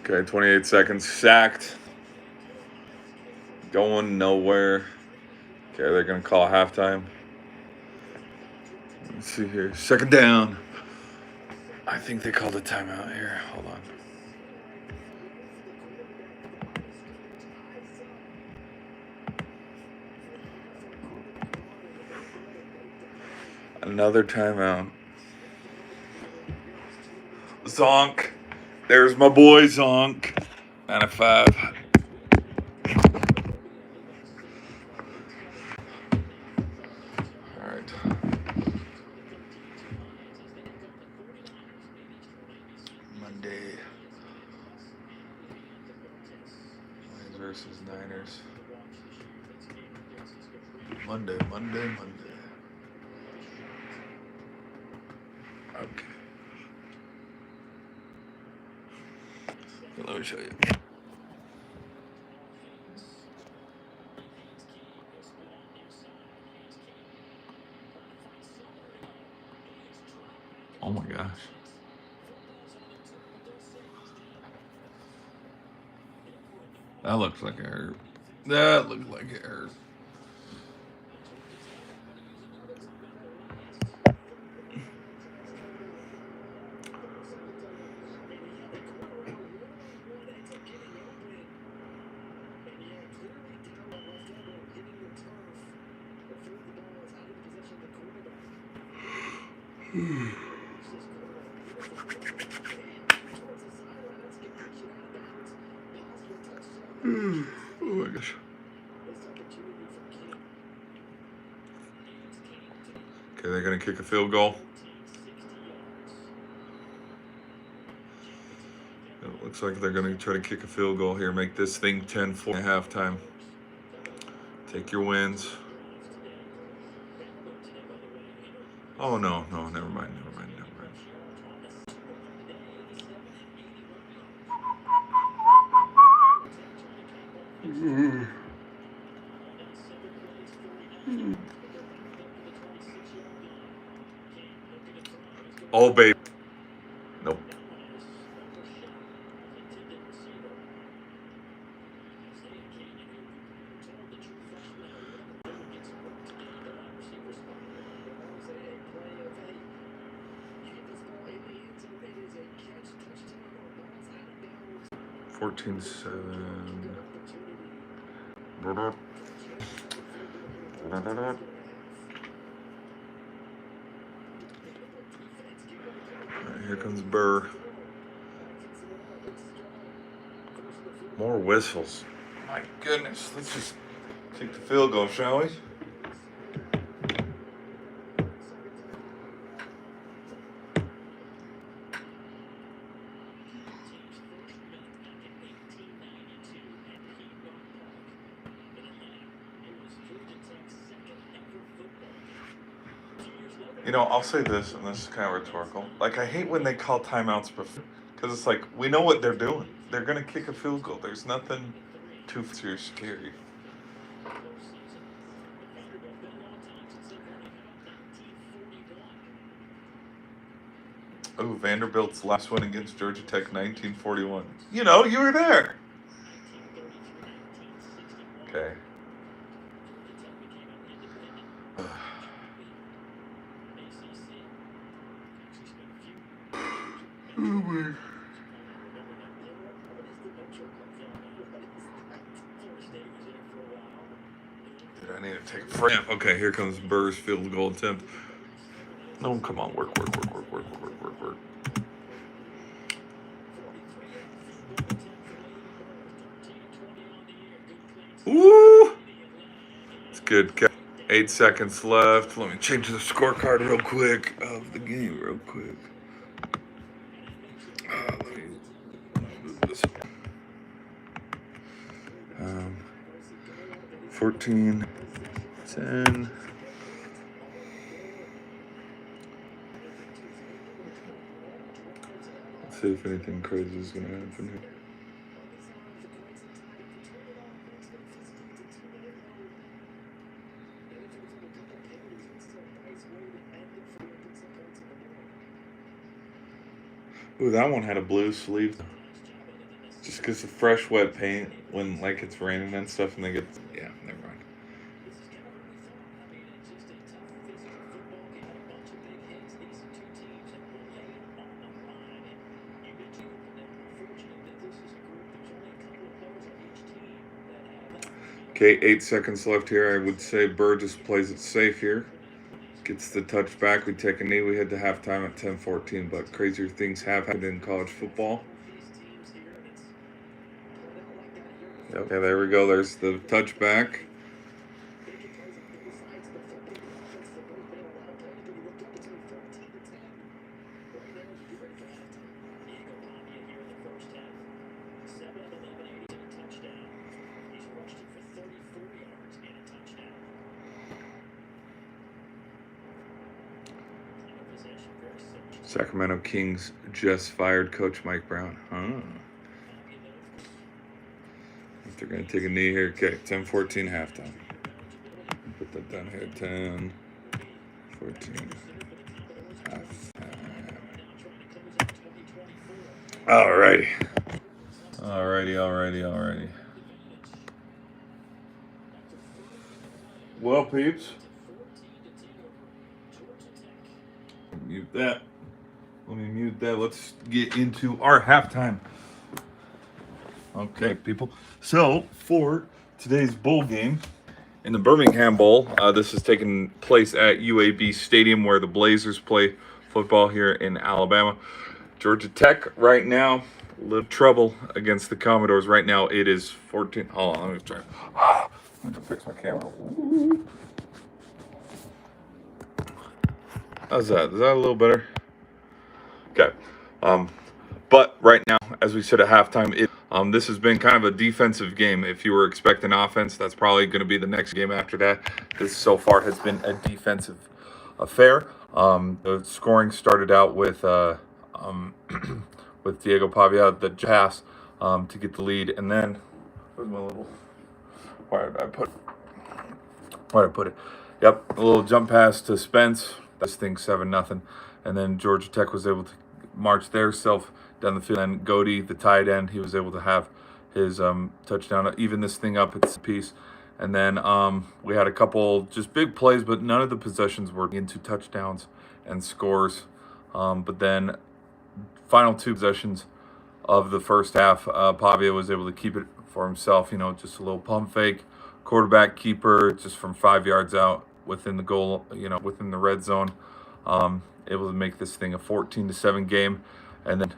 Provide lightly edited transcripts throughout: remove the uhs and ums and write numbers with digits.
Okay, 28 seconds. Sacked. Going nowhere. Okay, they're going to call halftime. Let's see here. Second down. I think they called a timeout here. Hold on. Another timeout. Zonk. There's my boy Zonk. 9-5. All right. Monday. Lions versus Niners. Monday. Okay. Let me show you. Oh my gosh. That looks like it hurt. That looks like it hurt. Oh my gosh. Okay, they're going to kick a field goal. It looks like they're going to try to kick a field goal here, make this thing 10-4 at halftime. Take your wins. Oh, no, never mind. Oh, baby. Nope. $14-7. Here comes Burr. More whistles. My goodness. Let's just take the field goal, shall we? You know, I'll say this, and this is kind of rhetorical. Like, I hate when they call timeouts before, because it's like, we know what they're doing. They're going to kick a field goal. There's nothing too scary. Oh, Vanderbilt's last win against Georgia Tech, 1941. You know, you were there. Okay. Oh my. Did I need to take a frame? Okay, here comes Burr's field goal attempt. No, come on, work. Ooh! It's good. 8 seconds left. Let me change the scorecard real quick of the game real quick. Let me move this. 14, 10. Let's see if anything crazy is going to happen here. Ooh, that one had a blue sleeve. Just because of fresh, wet paint when like it's raining and stuff, and they get never mind. Okay, 8 seconds left here. I would say Burgess plays it safe here. Gets the touchback. We take a knee. We head to halftime at 10-14, but crazier things have happened in college football. Okay, there we go. There's the touchback. Sacramento Kings just fired Coach Mike Brown. If they're going to take a knee here. Okay, 10-14 halftime. Put that down here. 10-14 halftime. Alrighty. Well, peeps. Mute that. Let me mute that. Let's get into our halftime. Okay, people. So, for today's bowl game, in the Birmingham Bowl, this is taking place at UAB Stadium where the Blazers play football here in Alabama. Georgia Tech right now, a little trouble against the Commodores. Right now it is 14. Hold on, let me try. I have to fix my camera. How's that? Is that a little better? Okay. But right now, as we said at halftime, this has been kind of a defensive game. If you were expecting offense, that's probably going to be the next game after that. This so far has been a defensive affair. The scoring started out with with Diego Pavia, the pass to get the lead, and then where's my little? Where did I put it? Yep, a little jump pass to Spence. This thing 7-0, and then Georgia Tech was able to march their self down the field. And Godey, the tight end, he was able to have his touchdown, even this thing up its piece. And then we had a couple just big plays, but none of the possessions were into touchdowns and scores. But then final 2 possessions of the first half, Pavia was able to keep it for himself. Just a little pump fake, quarterback keeper, just from 5 yards out within the goal, within the red zone. Able to make this thing a 14-7 game. And then,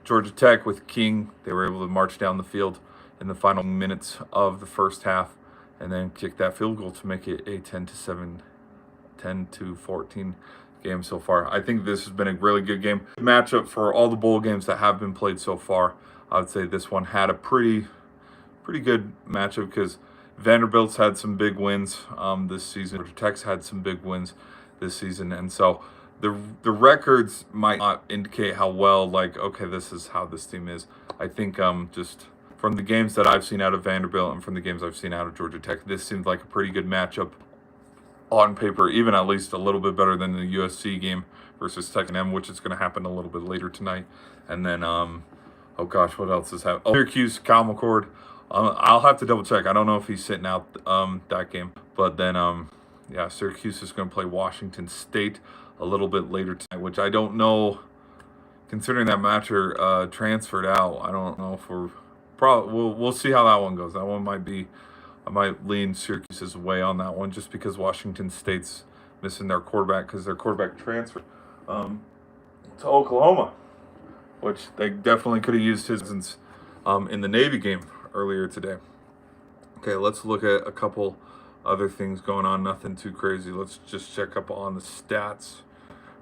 Georgia Tech with King, they were able to march down the field in the final minutes of the first half and then kick that field goal to make it a 10-14 game so far. I think this has been a really good game. Matchup for all the bowl games that have been played so far. I would say this one had a pretty good matchup because Vanderbilt's had some big wins this season. Georgia Tech's had some big wins this season, and so the records might not indicate how well, okay, this is how this team is. I think just from the games that I've seen out of Vanderbilt and from the games I've seen out of Georgia Tech, this seems like a pretty good matchup on paper, even at least a little bit better than the USC game versus Tech A&M, which is going to happen a little bit later tonight. And then, oh gosh, what else is happening? Syracuse, Kyle McCord. I'll have to double check. I don't know if he's sitting out that game. But then, Syracuse is going to play Washington State a little bit later tonight, which I don't know. Considering that matcher transferred out, I don't know if we'll see how that one goes. That one might be. I might lean Syracuse's way on that one just because Washington State's missing their quarterback because their quarterback transferred to Oklahoma, which they definitely could have used his presence in the Navy game earlier today. Okay, let's look at a couple other things going on. Nothing too crazy. Let's just check up on the stats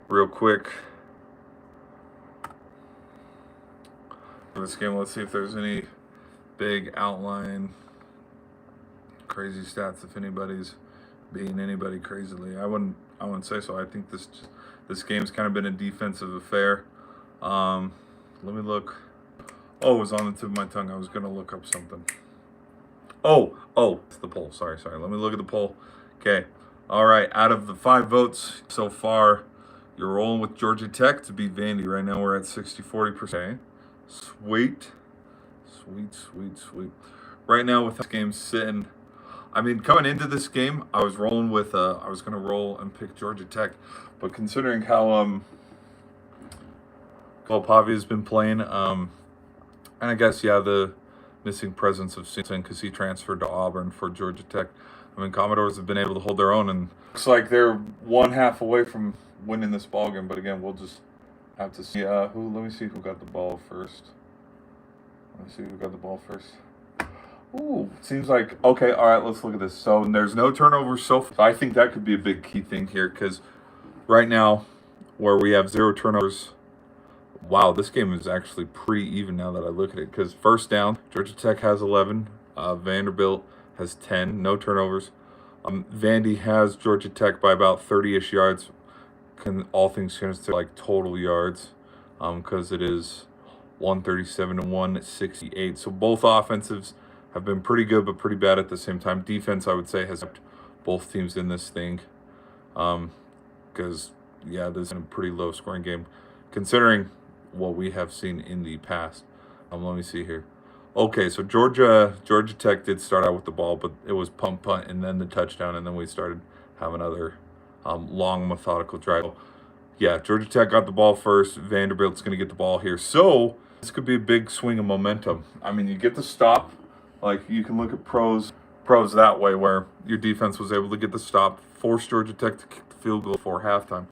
real quick for this game. Let's see if there's any big outline crazy stats, if anybody's beating anybody crazily. I wouldn't say so. I think this game's kind of been a defensive affair. Let me look. Oh, it was on the tip of my tongue. I was going to look up something. Oh, it's the poll. Sorry. Let me look at the poll. Okay. All right. Out of the 5 votes so far, you're rolling with Georgia Tech to beat Vandy. Right now we're at 60-40%. Sweet. Sweet, sweet, sweet. Right now with this game sitting, I mean, coming into this game, I was rolling with, I was going to roll and pick Georgia Tech. But considering how Pavi has been playing, and I guess, yeah, the missing presence of Simpson because he transferred to Auburn for Georgia Tech. I mean, Commodores have been able to hold their own, and looks like they're 1/2 away from winning this ball game. But again, we'll just have to see Let me see who got the ball first. Let me see who got the ball first. Ooh, seems like, okay, all right, let's look at this. So there's no turnovers so far. I think that could be a big key thing here because right now, where we have 0 turnovers, wow, this game is actually pretty even now that I look at it. Because first down, Georgia Tech has 11. Vanderbilt has 10. No turnovers. Vandy has Georgia Tech by about 30-ish yards. All things considered, like total yards, because it is 137 to 168. So both offensives have been pretty good, but pretty bad at the same time. Defense, I would say, has kept both teams in this thing. Because, yeah, this is a pretty low-scoring game, considering what we have seen in the past. Let me see here. Okay, so Georgia Tech did start out with the ball, but it was punt, and then the touchdown, and then we started having another long, methodical drive. Yeah, Georgia Tech got the ball first. Vanderbilt's going to get the ball here. So this could be a big swing of momentum. I mean, you get the stop. Like, you can look at pros that way, where your defense was able to get the stop, force Georgia Tech to kick the field goal before halftime.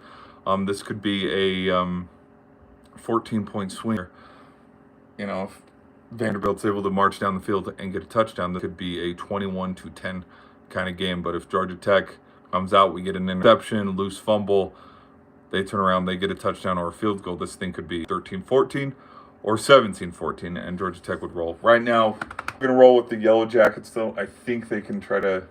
This could be a 14-point swing. You know, if Vanderbilt's able to march down the field and get a touchdown, that could be a 21-10 kind of game. But if Georgia Tech comes out, we get an interception, loose fumble, they turn around, they get a touchdown or a field goal, this thing could be 13-14 or 17-14, and Georgia Tech would roll. Right now, we're going to roll with the Yellow Jackets, though. I think they can try to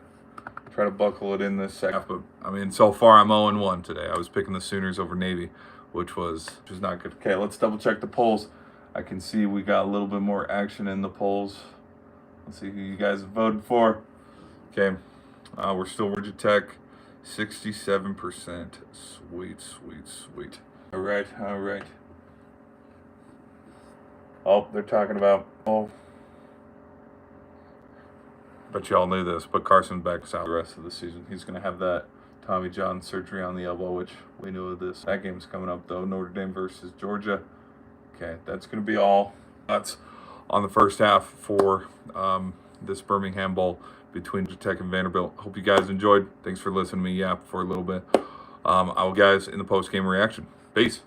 buckle it in this second half. But, I mean, so far, I'm 0-1 today. I was picking the Sooners over Navy, which was not good. Okay, let's double-check the polls. I can see we got a little bit more action in the polls. Let's see who you guys have voted for. Okay, we're still Georgia Tech, 67%. Sweet, sweet, sweet. All right. Oh, they're talking about, but y'all knew this, but Carson's back out the rest of the season. He's going to have that Tommy John surgery on the elbow, which we knew of this. That game's coming up, though, Notre Dame versus Georgia. Okay, that's going to be all. That's on the first half for this Birmingham Bowl between Georgia Tech and Vanderbilt. Hope you guys enjoyed. Thanks for listening to me yap for a little bit. I will guys in the post-game reaction. Peace.